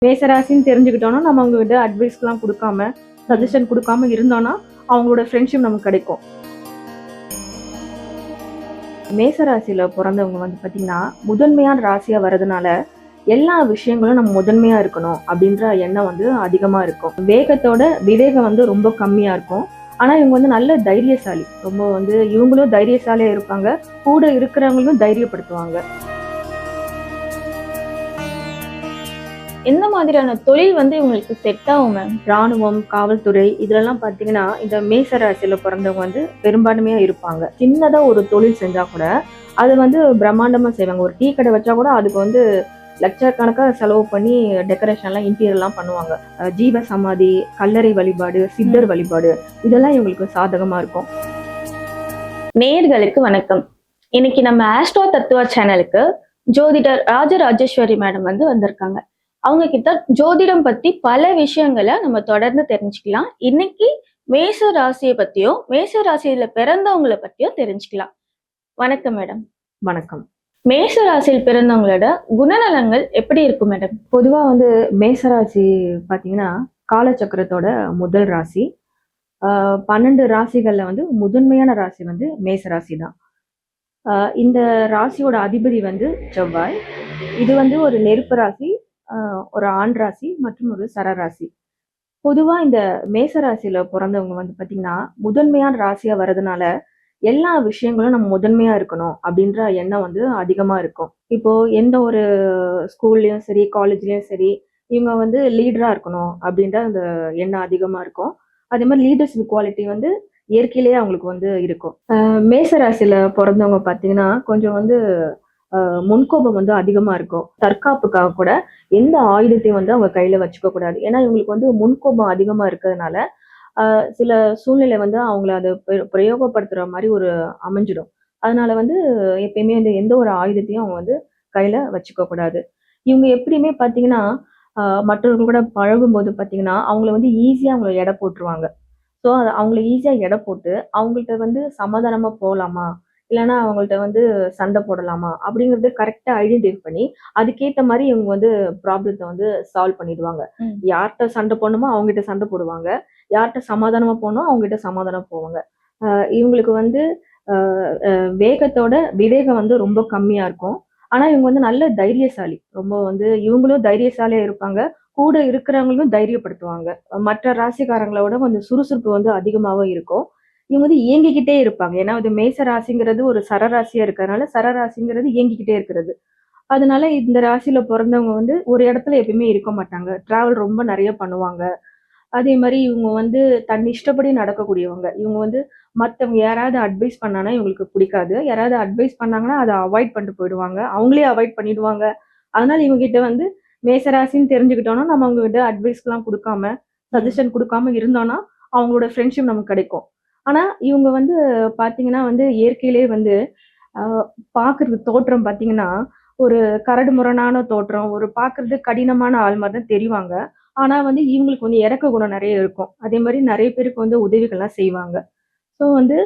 மேசராசின்னு தெரிஞ்சுக்கிட்டோம்னா நம்ம அவங்ககிட்ட அட்வைஸ்லாம் கொடுக்காம சஜஷன் கொடுக்காம இருந்தோம்னா அவங்களோட ஃப்ரெண்ட்ஷிப் நமக்கு கிடைக்கும். மேசராசியில பிறந்தவங்க வந்து பாத்தீங்கன்னா முதன்மையான ராசியா வர்றதுனால எல்லா விஷயங்களும் நம்ம முதன்மையா இருக்கணும் அப்படின்ற எண்ணம் வந்து அதிகமா இருக்கும். வேகத்தோட விவேகம் வந்து ரொம்ப கம்மியா இருக்கும். ஆனா இவங்க வந்து நல்ல தைரியசாலி. ரொம்ப வந்து இவங்களும் தைரியசாலியா இருப்பாங்க. கூட இருக்கிறவங்களும் தைரியப்படுத்துவாங்க. எந்த மாதிரியான தொழில் வந்து இவங்களுக்கு செட் ஆகும் மேம்? ராணுவம், காவல்துறை இதுலெல்லாம் பாத்தீங்கன்னா இந்த மேச ராசியில பிறந்தவங்க வந்து பெரும்பான்மையா இருப்பாங்க. சின்னதா ஒரு தொழில் செஞ்சா கூட அது வந்து பிரம்மாண்டமா செய்வாங்க. ஒரு டீ கடை வச்சா கூட அதுக்கு வந்து லட்சக்கணக்கா செலவு பண்ணி டெக்கரேஷன்லாம் இன்டீரியர்லாம் பண்ணுவாங்க. ஜீவ சமாதி, கல்லறை வழிபாடு, சித்தர் வழிபாடு இதெல்லாம் இவங்களுக்கு சாதகமா இருக்கும். நேயர்களுக்கு வணக்கம். இன்னைக்கு நம்ம ஆஸ்ட்ரோ தத்துவா சேனலுக்கு ஜோதிடர் ராஜராஜேஸ்வரி மேடம் வந்து வந்திருக்காங்க. அவங்க கிட்ட ஜோதிடம் பத்தி பல விஷயங்களை நம்ம தொடர்ந்து தெரிஞ்சுக்கலாம். இன்னைக்கு மேச ராசியை பத்தியும் மேச ராசியில பிறந்தவங்களை பத்தியும் தெரிஞ்சுக்கலாம். வணக்கம் மேடம். வணக்கம். மேச ராசியில் பிறந்தவங்களோட குணநலங்கள் எப்படி இருக்கும் மேடம்? பொதுவா வந்து மேசராசி பாத்தீங்கன்னா காலச்சக்கரத்தோட முதல் ராசி. 12 ராசிகள்ல வந்து முதன்மையான ராசி வந்து மேச ராசி தான். இந்த ராசியோட அதிபதி வந்து செவ்வாய். இது வந்து ஒரு நெருப்பு ராசி, ஒரு ஆண் ராசி மற்றும் ஒரு சரராசி. பொதுவா இந்த மேச ராசியில பிறந்தவங்க வந்து பாத்தீங்கன்னா முதன்மையான ராசியா வர்றதுனால எல்லா விஷயங்களும் நம்ம முதன்மையா இருக்கணும் அப்படின்ற எண்ணம் வந்து அதிகமா இருக்கும். இப்போ எந்த ஒரு ஸ்கூல்லயும் சரி, காலேஜ்லயும் சரி, இவங்க வந்து லீடரா இருக்கணும் அப்படின்ற அந்த எண்ணம் அதிகமா இருக்கும். அதே மாதிரி லீடர்ஷிப் குவாலிட்டி வந்து இயற்கையிலேயே அவங்களுக்கு வந்து இருக்கும். மேச ராசியில பிறந்தவங்க பாத்தீங்கன்னா கொஞ்சம் வந்து முன்கோபம் வந்து அதிகமா இருக்கும். தற்காப்புக்காக கூட எந்த ஆயுதத்தையும் வந்து அவங்க கையில வச்சுக்க கூடாது. ஏன்னா இவங்களுக்கு வந்து முன்கோபம் அதிகமா இருக்கிறதுனால சில சூழ்நிலை வந்து அவங்கள அதை பிரயோகப்படுத்துற மாதிரி ஒரு அமைஞ்சிடும். அதனால வந்து எப்பயுமே வந்து எந்த ஒரு ஆயுதத்தையும் அவங்க வந்து கையில வச்சுக்க கூடாது. இவங்க எப்படியுமே பாத்தீங்கன்னா மற்றவர்கள் கூட பழகும்போது பாத்தீங்கன்னா அவங்கள வந்து ஈஸியா அவங்கள எடை போட்டுருவாங்க. ஸோ அவங்கள ஈஸியா எடை போட்டு அவங்கள்ட்ட வந்து சமாதானமா போலாமா? இல்லன்னா அவங்கள்ட்ட வந்து சண்டை போடலாமா? அப்படிங்கிறது கரெக்ட்டா ஐடென்டிஃபை பண்ணி, அதுக்கேத்த மாரி இவங்க வந்து ப்ராப்ளத்த வந்து சால்வ் பண்ணிடுவாங்க. யார்ட்ட சண்டை போடணுமோ அவங்ககிட்ட சண்டை போடுவாங்க. யார்ட்ட சமாதானமா போகணுமோ அவங்ககிட்ட சமாதானமா போவாங்க. இவங்களுக்கு வந்து அ அ வேகத்தோட விவேகம் வந்து ரொம்ப கம்மியா இருக்கும். ஆனா இவங்க வந்து நல்ல தைரியசாலி. ரொம்ப வந்து இவங்களும் தைரியசாலியா இருப்பாங்க. கூட இருக்கிறவங்களையும் தைரியப்படுத்துவாங்க. மற்ற ராசிக்காரங்களோட கொஞ்சம் சுறுசுறுப்பு வந்து அதிகமாவே இருக்கும். இவங்க வந்து இயங்கிக்கிட்டே இருப்பாங்க. ஏன்னா அது மேச ராசிங்கிறது ஒரு சரராசியா இருக்கிறதுனால, சரராசிங்கிறது இயங்கிக்கிட்டே இருக்கிறது. அதனால இந்த ராசியில பொறந்தவங்க வந்து ஒரு இடத்துல எப்பயுமே இருக்க மாட்டாங்க. டிராவல் ரொம்ப நெறைய பண்ணுவாங்க. அதே மாரி இவங்க வந்து தன் இஷ்டப்படி நடக்கக்கூடியவங்க. இவங்க வந்து மத்தவங்க யாராவது அட்வைஸ் பண்ணானா இவங்களுக்கு பிடிக்காது. யாராவது அட்வைஸ் பண்ணாங்கன்னா, அத அவாய்ட் பண்ணிட்டு போயிடுவாங்க. அவங்களே அவாய்ட் பண்ணிடுவாங்க. அதனால இவங்க கிட்ட வந்து மேசராசின்னு தெரிஞ்சுக்கிட்டோம்னா, நம்ம அவங்ககிட்ட அட்வைஸ்லாம் குடுக்காம, சஜஷன் குடுக்காம இருந்தோம்னா, அவங்களோட ஃப்ரெண்ட்ஷிப் நமக்கு கிடைக்கும். ஆனா, இவங்க வந்து பார்த்தீங்கன்னா வந்து இயற்கையிலேயே வந்து அ பார்க்கறது தோற்றம் பார்த்தீங்கன்னா, ஒரு கரடுமுரடான தோற்றம், ஒரு பார்க்கறதுக்கு கடினமான ஆள் மாரி தான் தெரிவாங்க. ஆனா வந்து இவங்களுக்கு வந்து இரக்க குணம் நெறைய இருக்கும். அதே மாரி நெறைய பேருக்கு வந்து உதவிகள்லாம் செய்வாங்க. ஸோ வந்து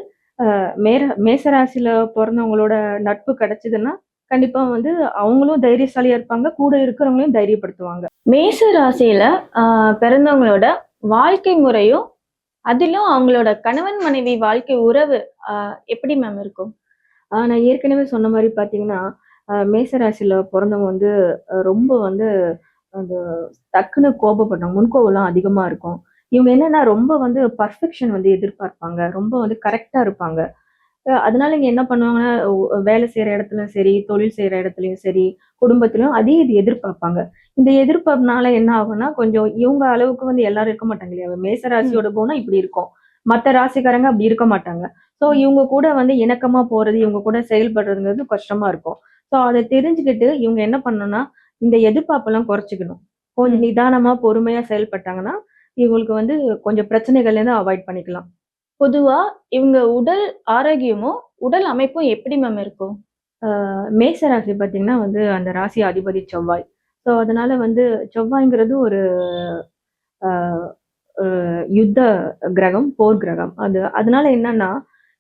மேசராசியில பொறந்தவங்களோட நட்பு கிடைச்சதுன்னா, கண்டிப்பா வந்து அவங்களும் தைரியசாலியா இருப்பாங்க. கூட இருக்கிறவங்களையும் தைரியப்படுத்துவாங்க. மேச ராசியில பிறந்தவங்களோட வாழ்க்கை முறையும் அதிலும் அவங்களோட கணவன் மனைவி வாழ்க்கை உறவு எப்படி மேம் இருக்கும்? நான் ஏற்கனவே சொன்ன மாரி பார்த்தீங்கன்னா, மேச ராசியில பொறந்தவங்க வந்து ரொம்ப வந்து அந்த டக்குன்னு கோபப்படுறாங்க. முன்கோபம்லாம் அதிகமா இருக்கும். இவங்க என்னன்னா ரொம்ப வந்து பெர்ஃபெக்ஷன் வந்து எதிர்பார்ப்பாங்க. ரொம்ப வந்து கரெக்ட்டா இருப்பாங்க. அதனால இங்க என்ன பண்ணுவாங்கன்னா, வேலை செய்ற இடத்துலயும் சரி, தொழில் செய்ற இடத்துலயும் சரி, குடும்பத்திலயும் அதே இது எதிர்பார்ப்பாங்க. இந்த எதிர்பார்ப்புனால என்ன ஆகும்னா, கொஞ்சம் இவங்க அளவுக்கு வந்து எல்லாரும் இருக்க மாட்டாங்க இல்லையா? மேச ராசியோட குணம் இப்படி இருக்கும். மத்த ராசிக்காரங்க அப்படி இருக்க மாட்டாங்க. ஸோ இவங்க கூட வந்து இணக்கமா போறது, இவங்க கூட செயல்படுறதுங்கிறது கஷ்டமா இருக்கும். ஸோ அத தெரிஞ்சுக்கிட்டு இவங்க என்ன பண்ணணும்னா, இந்த எதிர்பார்ப்பெல்லாம் குறைச்சுக்கணும். கொஞ்சம் நிதானமா, பொறுமையா செயல்பட்டாங்கன்னா, இவங்களுக்கு வந்து கொஞ்சம் பிரச்சனைகள்லேருந்து அவாய்ட் பண்ணிக்கலாம். பொதுவா இவங்க உடல் ஆரோக்கியமும், உடல் அமைப்பும் எப்படி மேம் இருக்கும்? மேச ராசி பார்த்தீங்கன்னா வந்து அந்த ராசி அதிபதி செவ்வாய். ஸோ அதனால வந்து செவ்வாய்ங்கிறது ஒரு அ அ யுத்த கிரகம், போர் கிரகம். அதனால என்னன்னா,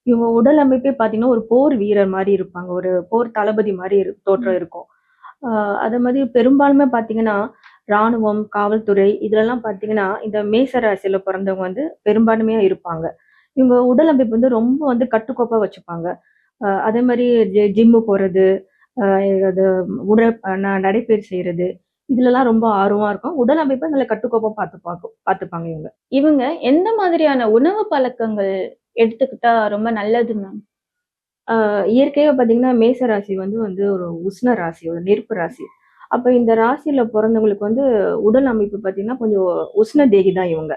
இவங்க உடல் அமைப்பே பார்த்தீங்கன்னா, ஒரு போர் வீரர் மாரி இருப்பாங்க. ஒரு போர் தளபதி மாரி தோற்றம் இருக்கும். அ அதே மாரி பெரும்பாலுமே பார்த்தீங்கன்னா, ராணுவம், காவல்துறை இதுலலாம் பார்த்தீங்கன்னா, இந்த மேச ராசியில பிறந்தவங்க வந்து பெரும்பான்மையா இருப்பாங்க. இவங்க உடல் அமைப்பு வந்து ரொம்ப வந்து கட்டுக்கோப்பா வச்சுப்பாங்க. அதே மாரி ஜிம்மு போறது, அ அது நடைப்பயிற்சி செய்றது, இதுலலாம் ரொம்ப ஆர்வமா இருக்கும். உடல் அமைப்ப நல்ல கட்டுக்கோப்பா பார்த்துப்பாங்க இவங்க. இவங்க எந்த மாதிரியான உணவு பழக்கங்கள் எடுத்துக்கிட்டா ரொம்ப நல்லது மேம்? இயற்கையா பார்த்தீங்கன்னா, மேச ராசி வந்து வந்து ஒரு உஷ்ண ராசி, ஒரு நெருப்பு ராசி. அப்ப இந்த ராசியில பொறந்தவங்களுக்கு வந்து உடல் அமைப்பு பார்த்தீங்கன்னா, கொஞ்சம் உஷ்ண தேகி தான் இவங்க.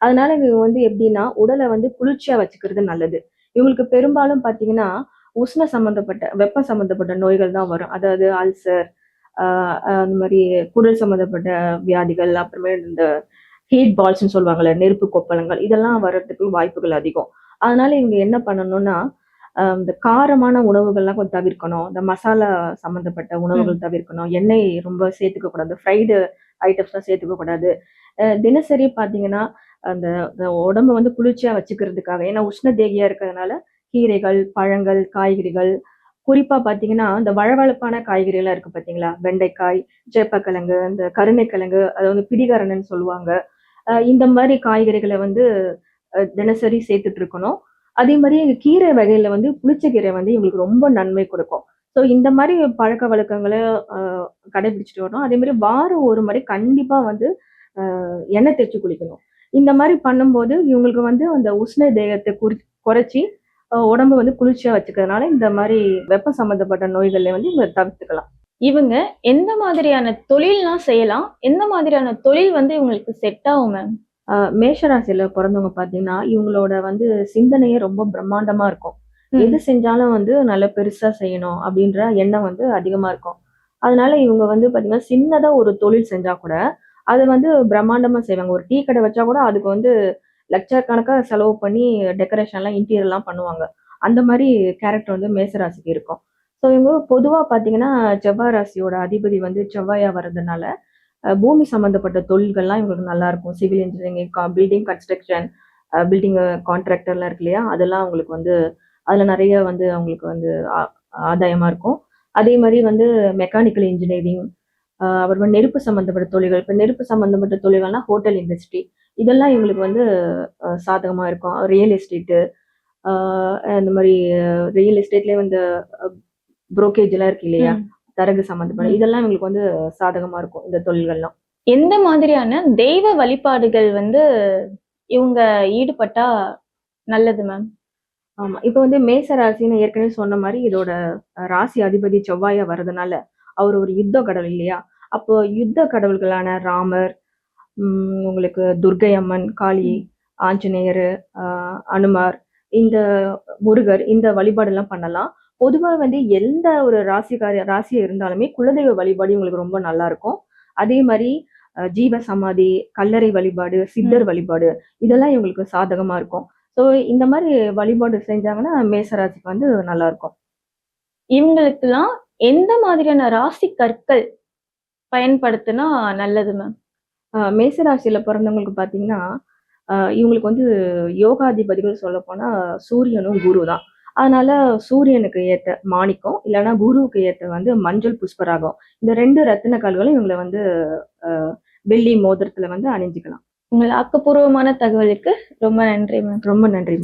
அதனால இவங்க வந்து எப்படின்னா, உடல வந்து குளிர்ச்சியா வச்சுக்கிறது நல்லது. இவங்களுக்கு பெரும்பாலும் பார்த்தீங்கன்னா, உஷ்ண சம்மந்தப்பட்ட, வெப்பம் சம்மந்தப்பட்ட நோய்கள் தான் வரும். அதாவது அல்சர், அ அந்த மாரி குடல் சம்மந்தப்பட்ட வியாதிகள், அப்புறமேல் இந்த ஹீட் பால்ஸ்ன்னு சொல்லுவாங்கல்ல, நெருப்பு கொப்பளங்கள், இதெல்லாம் வர்றதுக்கு வாய்ப்புகள் அதிகம். அதனால இவங்க என்ன பண்ணணும்னா, இந்த காரமான உணவுகள்லாம் கொஞ்சம் தவிர்க்கணும். இந்த மசாலா சம்மந்தப்பட்ட ம். உணவுகள் தவிர்க்கணும். எண்ணெய் ரொம்ப சேர்த்துக்க கூடாது. ஃப்ரைடு ஐட்டம்ஸ்லாம் சேர்த்துக்க கூடாது. தினசரி பார்த்தீங்கன்னா, அந்த அந்த உடம்ப வந்து குளிர்ச்சியா வச்சுக்கிறதுக்காக, ஏன்னா உஷ்ண தேகியா இருக்கிறதுனால, கீரைகள், பழங்கள், காய்கறிகள், குறிப்பா பார்த்தீங்கன்னா, இந்த வழவழப்பான காய்கறிலாம் இருக்கு பார்த்தீங்களா? வெண்டைக்காய், சேப்பக்கிழங்கு, இந்த கருணைக்கிழங்கு, அத வந்து பிடிகரணன்னு சொல்லுவாங்க. இந்த மாரி காய்கறிகள வந்து தினசரி சேர்த்துட்டு இருக்கணும். அதே மாரி கீரை வகையில வந்து புளிச்ச கீரை வந்து இவங்களுக்கு ரொம்ப நன்மை குடுக்கும். ஸோ இந்த மாரி பழக்கவழக்கங்கள அ கடைபிடிச்சுட்டு வரணும். அதே மாரி வாரம் ஒரு முறை கண்டிப்பா வந்து எண்ணெய் தேய்ச்சு குளிக்கணும். இந்த மாரி பண்ணும்போது இவங்களுக்கு வந்து அந்த உஷ்ண தேகத்த குறைச்சு உடம்ப வந்து குளிர்ச்சியா வச்சுக்கிறதுனால, இந்த மாரி வெப்பம் சம்மந்தப்பட்ட நோய்கள வந்து இவங்க தவிர்த்துக்கலாம். இவங்க எந்த மாதிரியான தொழில்லாம் செய்யலாம்? எந்த மாதிரியான தொழில் வந்து இவங்களுக்கு செட் ஆகும் மேம்? மேஷ ராசியில பொறந்தவங்க பார்த்தீங்கன்னா, இவங்களோட வந்து சிந்தனையே ரொம்ப பிரம்மாண்டமா இருக்கும். எது ம். செஞ்சாலும் வந்து நல்லா பெருசா செய்யணும் அப்படின்ற எண்ணம் வந்து அதிகமா இருக்கும். அதனால இவங்க வந்து பார்த்தீங்கன்னா, சின்னதா ஒரு தொழில் செஞ்சா கூட, அத வந்து பிரம்மாண்டமா செய்வாங்க. ஒரு டீ கடை வச்சா கூட அதுக்கு வந்து லட்சக்கணக்கா செலவு பண்ணி டெக்கரேஷன்லாம், இன்டீரியர்லாம் பண்ணுவாங்க. அந்த மாரி கேரக்டர் வந்து மேச ராசிக்கு இருக்கும். ஸோ இவங்க பொதுவா பார்த்தீங்கன்னா, செவ்வாய் ராசியோட அதிபதி வந்து செவ்வாயா வர்றதுனால, பூமி சம்மந்தப்பட்ட தொழில்கள்லாம் இவங்களுக்கு நல்லாருக்கும். Civil engineering, building construction, building கான்ட்ராக்டர்லாம் இருக்கு இல்லையா? அதெல்லாம் அவங்களுக்கு வந்து அதுல நெறைய வந்து அவங்களுக்கு வந்து ஆதாயமா இருக்கும். அதே மாரி வந்து மெக்கானிக்கல் இன்ஜினியரிங், அப்புறமா நெருப்பு சம்மந்தப்பட்ட தொழில்கள். இப்ப நெருப்பு சம்மந்தப்பட்ட தொழில்கள்னா ஹோட்டல் இண்டஸ்ட்ரி. இதெல்லாம் இவங்களுக்கு வந்து சாதகமா இருக்கும். ரியல் எஸ்டேட்டு, ஆ இந்த மாரி ரியல் எஸ்டேட்லயே வந்து அ புரோக்கரேஜ்லாம் இருக்கு இல்லையா? ம். தரகு சம்மந்தப்பட்ட ம். இதெல்லாம் இவங்களுக்கு வந்து சாதகமா இருக்கும், இந்த தொழில்கள்லாம். எந்த மாதிரியான தெய்வ வழிபாடுகள் வந்து இவங்க ஈடுபட்டா நல்லது மேம்? ஆமா. இப்ப வந்து மேச ராசின்னு ஏற்கனவே சொன்ன மாரி இதோட ராசி அதிபதி செவ்வாயா வர்றதுனால, அவரு ஒரு யுத்த கடவுள் இல்லையா? அப்போ யுத்த கடவுள்களான ராமர், உங்களுக்கு துர்க்கை அம்மன், காளி, ம். ஆஞ்சநேயரு, அ அனுமார், இந்த முருகர் இந்த வழிபாடெல்லாம் பண்ணலாம். பொதுவா வந்து எந்த ஒரு ராசியா இருந்தாலுமே குலதெய்வ வழிபாடு இவங்களுக்கு ரொம்ப நல்லாருக்கும். அதே மாரி ஜீவ சமாதி, கல்லறை வழிபாடு, சித்தர் ம். வழிபாடு இதெல்லாம் இவங்களுக்கு சாதகமா இருக்கும். ஸோ இந்த மாரி வழிபாடு செஞ்சாங்கன்னா, மேச ராசிக்கு வந்து நல்லாருக்கும். இவங்களுக்கெல்லாம் எந்த மாதிரியான ராசி கற்கள் பயன்படுத்தினா நல்லது மேம்? மேச ராசியில பொறந்தவங்களுக்கு பார்த்தீங்கன்னா, இவங்களுக்கு வந்து யோகாதிபதிகள் சொல்லப்போனா சூரியனும், குரு தான். அதனால சூரியனுக்கு ஏத்த மாணிக்கம், இல்லன்னா குருவுக்கு ஏத்த வந்து மஞ்சள் புஷ்பராகம். இந்த 2 ரத்தின கல்களும் இவங்கள வந்து அ வெள்ளி மோதிரத்துல வந்து அணிஞ்சுக்கலாம். உங்கள் ஆக்கப்பூர்வமான தகவலுக்கு ரொம்ப நன்றி மேம். ரொம்ப நன்றி.